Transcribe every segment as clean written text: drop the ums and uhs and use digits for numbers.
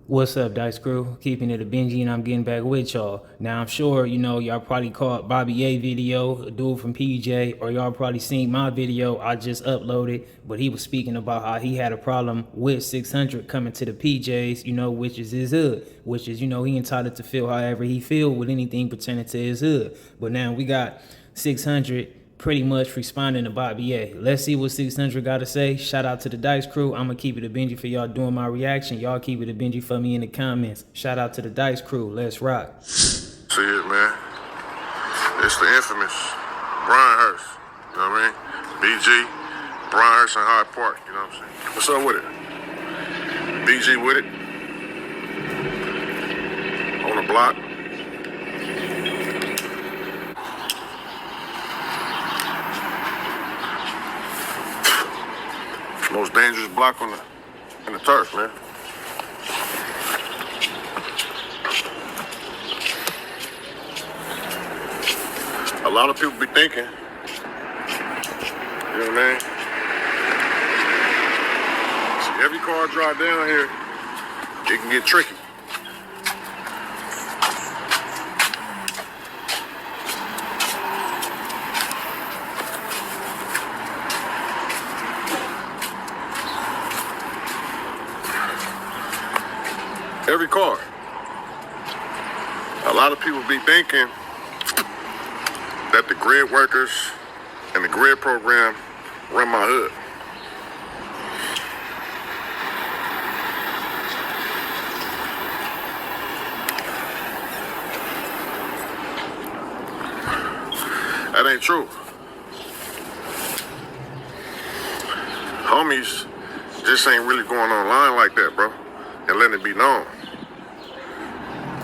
What's up, Dice Crew? Keeping it a Benji, and I'm getting back with y'all. Now, I'm sure, y'all probably caught Bobby A video, a dude from PJ, or y'all probably seen my video I just uploaded, but he was speaking about how he had a problem with 600 coming to the PJs, which is his hood, which is, he entitled to feel however he feel with anything pertaining to his hood. But now we got 600 pretty much responding to Bobby A. Let's see what 600 got to say. Shout out to the Dice Crew. I'm going to keep it a Benji for y'all doing my reaction. Y'all keep it a Benji for me in the comments. Shout out to the Dice Crew. Let's rock. See it, man. It's the infamous Brian Hurst. You know what I mean? BG, Brian Hurst in Hyde Park. You know what I'm saying? What's up with it? BG with it. On the block. Most dangerous block in the turf, man. A lot of people be thinking, you know what I mean? See, every car drive down here, it can get tricky. Every car. A lot of people be thinking that the grid workers and the grid program run my hood. That ain't true. Homies just ain't really going online like that, bro, and letting it be known.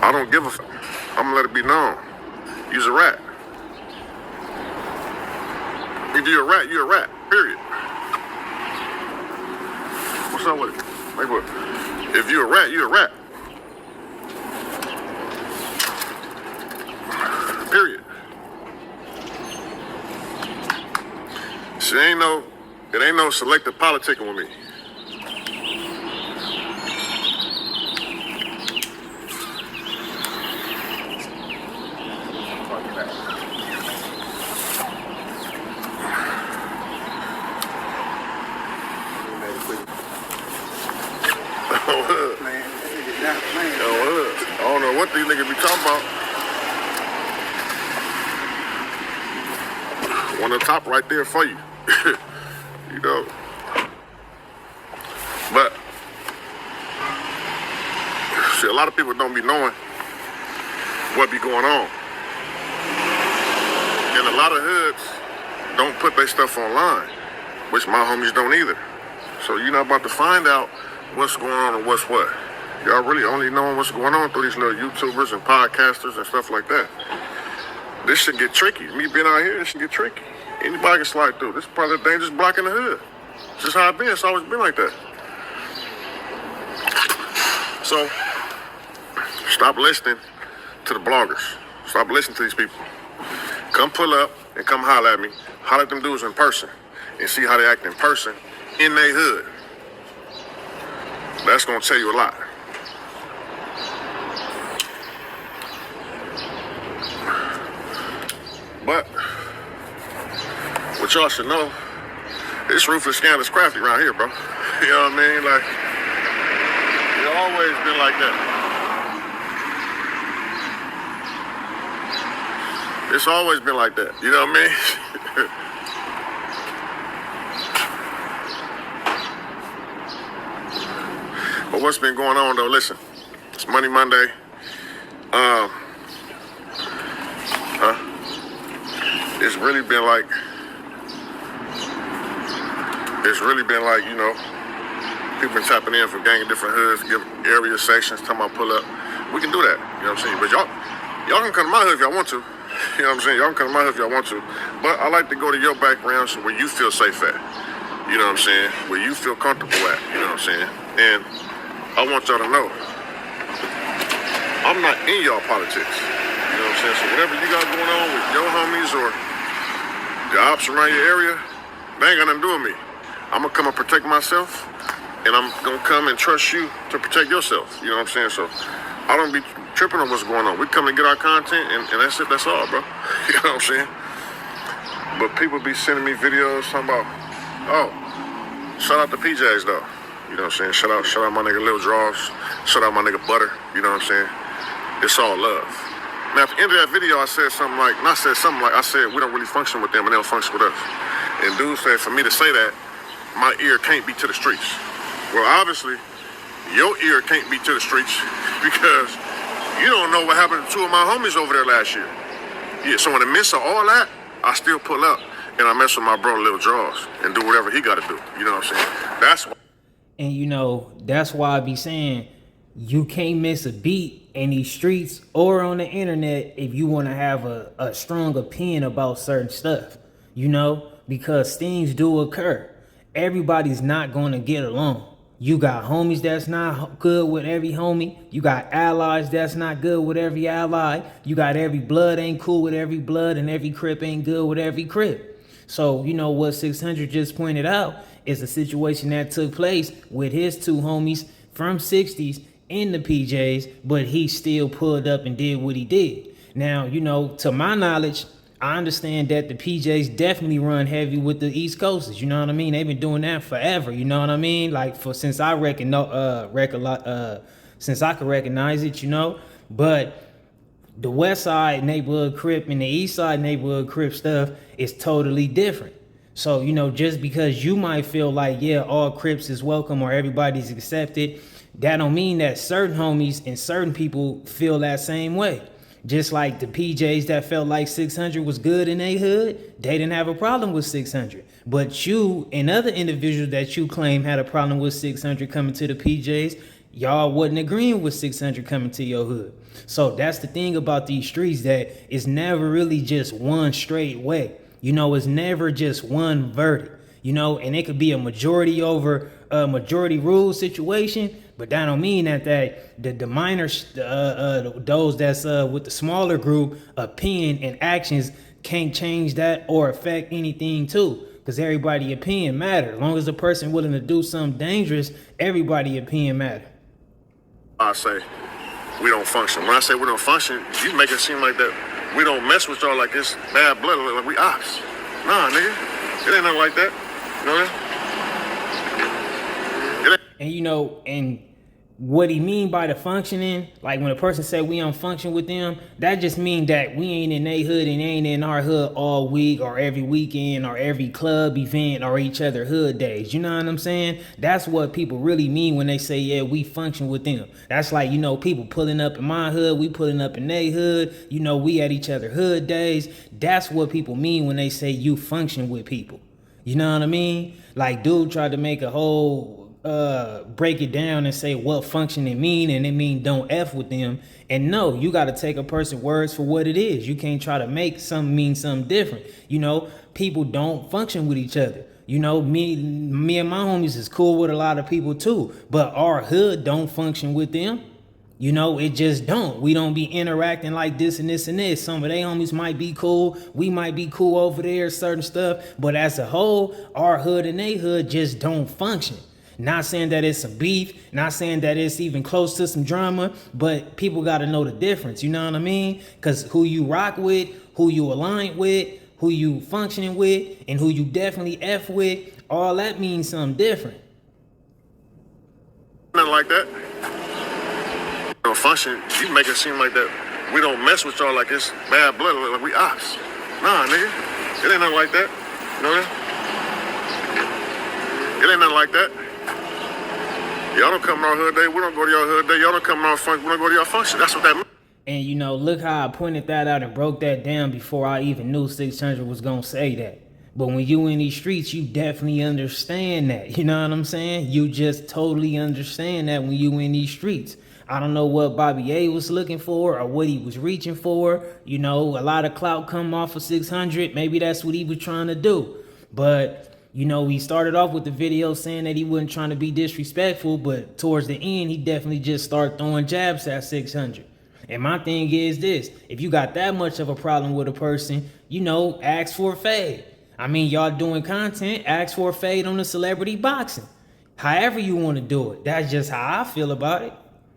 I don't give a fuck. I'm gonna let it be known. You's a rat. If you're a rat, you're a rat. Period. What's up with it? Like what? If you're a rat, you're a rat. Period. See, it ain't no selective politicking with me. I don't know what these niggas be talking about. One on top right there for you. You know. But see, a lot of people don't be knowing what be going on. And a lot of hoods don't put their stuff online, which my homies don't either. So you're not about to find out what's going on or what's what. Y'all really only knowing what's going on through these little YouTubers and podcasters and stuff like that. This should get tricky. Me being out here, this should get tricky. Anybody can slide through. This is probably the dangerous block in the hood. It's just how it been. It's always been like that. So, stop listening to the bloggers. Stop listening to these people. Come pull up and come holler at me. Holler at them dudes in person and see how they act in person in their hood. That's gonna tell you a lot. But what y'all should know, this ruthless scandalous crafty around here, bro. You know what I mean? Like, it's always been like that. It's always been like that. You know what I mean? But what's been going on though? Listen, it's Money Monday. It's really been like, people been tapping in from gang of different hoods, give area sections, talking about pull up. We can do that, you know what I'm saying? But y'all can come to my hood if y'all want to. You know what I'm saying? Y'all can come to my hood if y'all want to. But I like to go to your backgrounds where you feel safe at. You know what I'm saying? Where you feel comfortable at, you know what I'm saying? And I want y'all to know, I'm not in y'all politics. You know what I'm saying? So whatever you got going on with your homies or the ops around your area, they ain't got nothing to do with me. I'm gonna come and protect myself and I'm gonna come and trust you to protect yourself. You know what I'm saying? So I don't be tripping on what's going on. We come and get our content, and that's it. That's all, bro. You know what I'm saying? But people be sending me videos talking about, oh, shout out to PJs though. You know what I'm saying? Shout out my nigga Lil Draws. Shout out my nigga Butter. You know what I'm saying? It's all love. Now at the end of that video, I said I said we don't really function with them and they don't function with us. And dude said for me to say that, my ear can't be to the streets. Well, obviously, your ear can't be to the streets because you don't know what happened to two of my homies over there last year. Yeah, so in the midst of all that, I still pull up and I mess with my bro Lil Draws and do whatever he got to do. You know what I'm saying? That's why. And you know, that's why I be saying you can't miss a beat in these streets or on the internet if you want to have a strong opinion about certain stuff, you know, because things do occur. Everybody's not going to get along. You got homies that's not good with every homie. You got allies that's not good with every ally. You got every blood ain't cool with every blood, and every Crip ain't good with every Crip. So, you know what 600 just pointed out is a situation that took place with his two homies from 60s in the PJs, but he still pulled up and did what he did. Now, you know, to my knowledge, I understand that the PJs definitely run heavy with the East Coasters. You know what I mean? They've been doing that forever. You know what I mean? Like since I could recognize it, you know. But the West Side neighborhood Crip and the East Side neighborhood Crip stuff is totally different. So, you know, just because you might feel like, yeah, all Crips is welcome or everybody's accepted, that don't mean that certain homies and certain people feel that same way. Just like the PJs that felt like 600 was good in their hood, they didn't have a problem with 600. But you and other individuals that you claim had a problem with 600 coming to the PJs, y'all wasn't agreeing with 600 coming to your hood. So that's the thing about these streets, that it's never really just one straight way. You know, it's never just one verdict, you know, and it could be a majority over a majority rule situation, but that don't mean that the minor, those that's with the smaller group, opinion and actions can't change that or affect anything too, because everybody opinion matter. As long as the person willing to do something dangerous, everybody opinion matter. I say we don't function. When I say we don't function, you make it seem like that we don't mess with y'all like it's bad blood, like we ops. Nah, nigga, it ain't nothing like that. You know what I mean? And you know, and what he mean by the functioning, like when a person say we don't function with them, that just mean that we ain't in their hood and they ain't in our hood all week or every weekend or every club event or each other hood days. You know what I'm saying? That's what people really mean when they say, yeah, we function with them. That's like, you know, people pulling up in my hood, we pulling up in their hood, you know, we at each other hood days. That's what people mean when they say you function with people. You know what I mean? Like dude tried to make a whole break it down and say what functioning mean, and it mean don't F with them. And no, you got to take a person's words for what it is. You can't try to make something mean something different. You know, people don't function with each other. You know, me and my homies is cool with a lot of people too, but our hood don't function with them. You know, it just don't. We don't be interacting like this and this and this. Some of they homies might be cool. We might be cool over there, certain stuff. But as a whole, our hood and they hood just don't function. Not saying that it's some beef, not saying that it's even close to some drama, but people got to know the difference, you know what I mean? Because who you rock with, who you align with, who you functioning with, and who you definitely F with, all that means something different. Nothing like that. You don't function, you make it seem like that we don't mess with y'all like it's bad blood, like we ops. Nah, nigga, it ain't nothing like that. You know that? It ain't nothing like that. Y'all don't come to our hood day, we don't go to your hood day. Y'all don't come to our function, we don't go to your function. That's what that means. And you know, look how I pointed that out and broke that down before I even knew 600 was gonna say that. But when you in these streets, you definitely understand that. You know what I'm saying? You just totally understand that when you in these streets. I don't know what Bobby A was looking for or what he was reaching for. You know, a lot of clout come off of 600. Maybe that's what he was trying to do. But you know, he started off with the video saying that he wasn't trying to be disrespectful, but towards the end, he definitely just started throwing jabs at 600. And my thing is this: if you got that much of a problem with a person, you know, ask for a fade. I mean, y'all doing content, ask for a fade on the celebrity boxing. However you want to do it. That's just how I feel about it.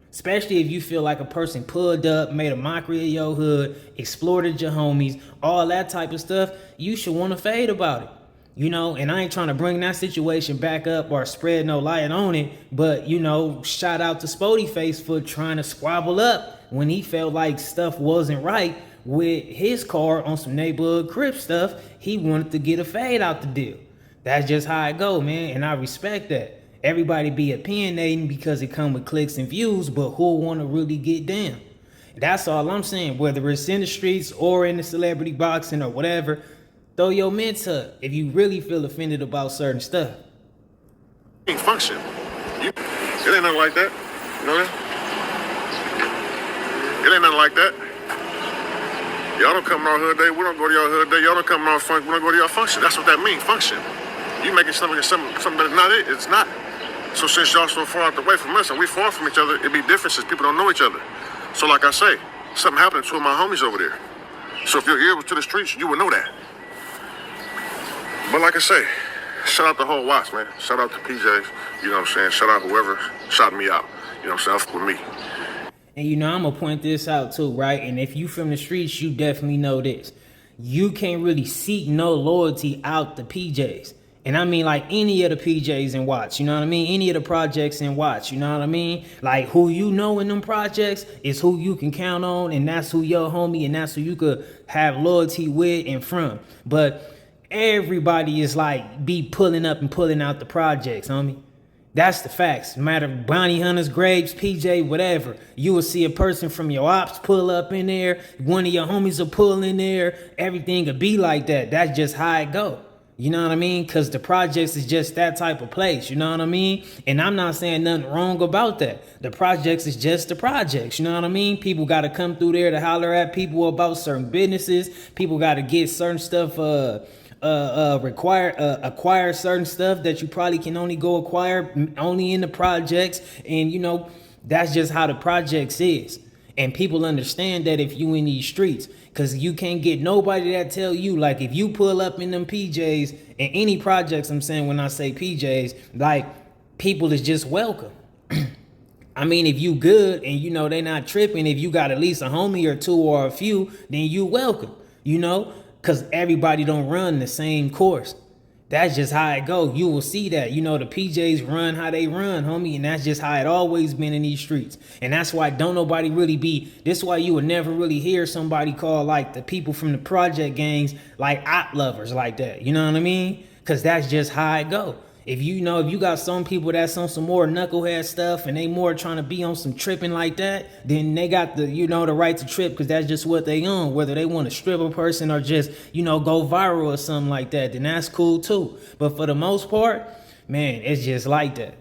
Especially if you feel like a person pulled up, made a mockery of your hood, exploited your homies, all that type of stuff, you should want to fade about it. You know, and I ain't trying to bring that situation back up or spread no light on it, but, you know, shout out to Spody Face for trying to squabble up when he felt like stuff wasn't right with his car on some neighborhood Crip stuff. He wanted to get a fade out the deal. That's just how it go, man, and I respect that. Everybody be opinionating because it come with clicks and views, but who want to really get down? That's all I'm saying. Whether it's in the streets or in the celebrity boxing or whatever, throw your mints up if you really feel offended about certain stuff. Function. It ain't nothing like that. You know that? It ain't nothing like that. Y'all don't come to our hood day. We don't go to your hood day. Y'all don't come to our function. We don't go to your function. That's what that means, function. You making something that's not it. It's not. So since y'all so far out the way from us and we far from each other, it be differences. People don't know each other. So like I say, something happened to two of my homies over there. So if your ear was to the streets, you would know that. But like I say, shout out the whole watch, man. Shout out to PJs, you know what I'm saying? Shout out whoever shot me out, you know what I'm saying? With me. And you know, I'm going to point this out too, right? And if you from the streets, you definitely know this. You can't really seek no loyalty out the PJs. And I mean like any of the PJs in Watts, you know what I mean? Any of the projects in Watts, you know what I mean? Like who you know in them projects is who you can count on, and that's who your homie, and that's who you could have loyalty with and from. But everybody is like be pulling up and pulling out the projects, homie. That's the facts. No matter Bounty Hunters, Grapes, PJ, whatever. You will see a person from your ops pull up in there. One of your homies will pull in there. Everything will be like that. That's just how it go. You know what I mean? Because the projects is just that type of place. You know what I mean? And I'm not saying nothing wrong about that. The projects is just the projects. You know what I mean? People got to come through there to holler at people about certain businesses. People got to get certain stuff, acquire certain stuff that you probably can only go acquire only in the projects. And, you know, that's just how the projects is. And people understand that if you in these streets. Because you can't get nobody that tell you, like, if you pull up in them PJs, and any projects, I'm saying when I say PJs, like, people is just welcome. I mean, if you good and, you know, they not tripping, if you got at least a homie or two or a few, then you welcome, you know, because everybody don't run the same course. That's just how it go. You will see that. You know, the PJs run how they run, homie, and that's just how it always been in these streets. And that's why don't nobody really be, this why you would never really hear somebody call like the people from the project gangs like op lovers like that. You know what I mean? Because that's just how it go. If you know, if you got some people that's on some more knucklehead stuff and they more trying to be on some tripping like that, then they got the, you know, the right to trip because that's just what they on. Whether they want to strip a person or just, you know, go viral or something like that, then that's cool too. But for the most part, man, it's just like that.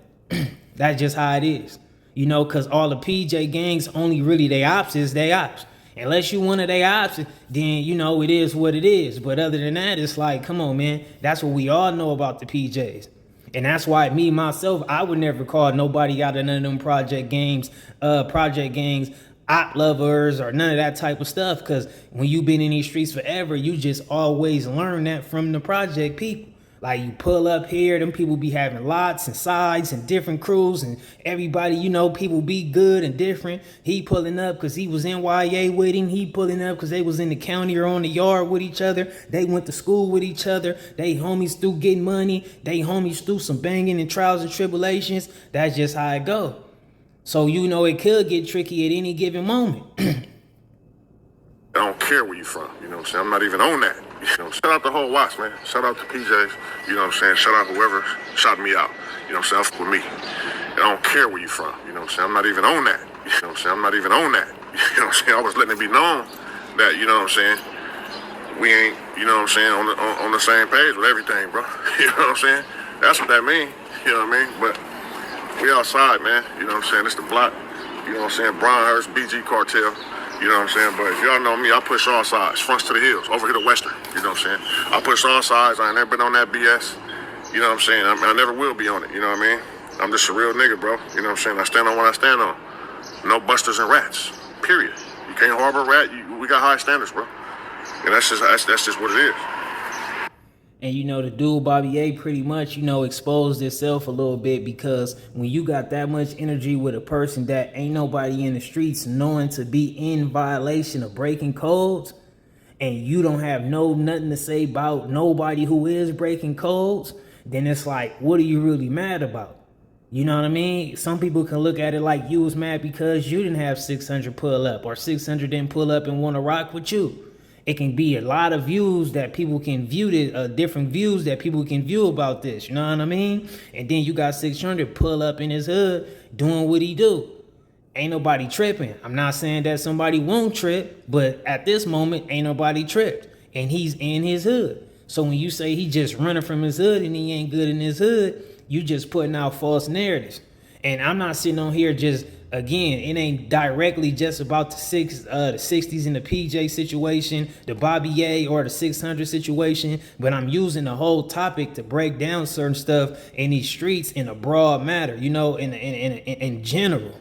That's just how it is. You know, because all the PJ gangs only really they ops is they ops. Unless you one of they ops, then, you know, it is what it is. But other than that, it's like, come on, man. That's what we all know about the PJs. And that's why me, myself, I would never call nobody out of none of them project gangs, op lovers or none of that type of stuff. Because when you've been in these streets forever, you just always learn that from the project people. Like you pull up here, them people be having lots and sides and different crews and everybody, you know, people be good and different. He pulling up because he was NYA with him. He pulling up because they was in the county or on the yard with each other. They went to school with each other. They homies through getting money. They homies through some banging and trials and tribulations. That's just how it go. So, you know, it could get tricky at any given moment. I don't care where you from, you know what I'm saying? I'm not even on that. You know, shout out the whole watch, man. Shout out to PJs, you know what I'm saying? Shout out whoever shot me out, you know what I'm saying? With me. I don't care where you from, you know what I'm saying? I'm not even on that. You know what I'm saying? I'm not even on that. You know what I'm saying? I was letting it be known that, you know what I'm saying? We ain't, you know what I'm saying, on the same page with everything, bro. You know what I'm saying? That's what that mean, you know what I mean? But we outside, man, you know what I'm saying? It's the block, you know what I'm saying? Hurst, BG cartel. You know what I'm saying? But if y'all know me, I push all sides, fronts to the hills, over here to Western. You know what I'm saying? I push all sides. I ain't never been on that BS. You know what I'm saying? I never will be on it. You know what I mean? I'm just a real nigga, bro. You know what I'm saying? I stand on what I stand on. No busters and rats. Period. You can't harbor a rat. We got high standards, bro. And that's just what it is. And you know, the dude Bobby A pretty much, you know, exposed itself a little bit, because when you got that much energy with a person that ain't nobody in the streets knowing to be in violation of breaking codes, and you don't have nothing to say about nobody who is breaking codes, then it's like, what are you really mad about? You know what I mean? Some people can look at it like you was mad because you didn't have 600 pull up, or 600 didn't pull up and want to rock with you. It can be a lot of views that people can view this, different views that people can view about this. You know what I mean? And then you got 600 pull up in his hood doing what he do. Ain't nobody tripping. I'm not saying that somebody won't trip, but at this moment, ain't nobody tripped. And he's in his hood. So when you say he just running from his hood and he ain't good in his hood, you just putting out false narratives. And I'm not sitting on here just, again, it ain't directly just about the 60s and the PJ situation, the Bobby A or the 600 situation, but I'm using the whole topic to break down certain stuff in these streets in a broad matter, you know, in general.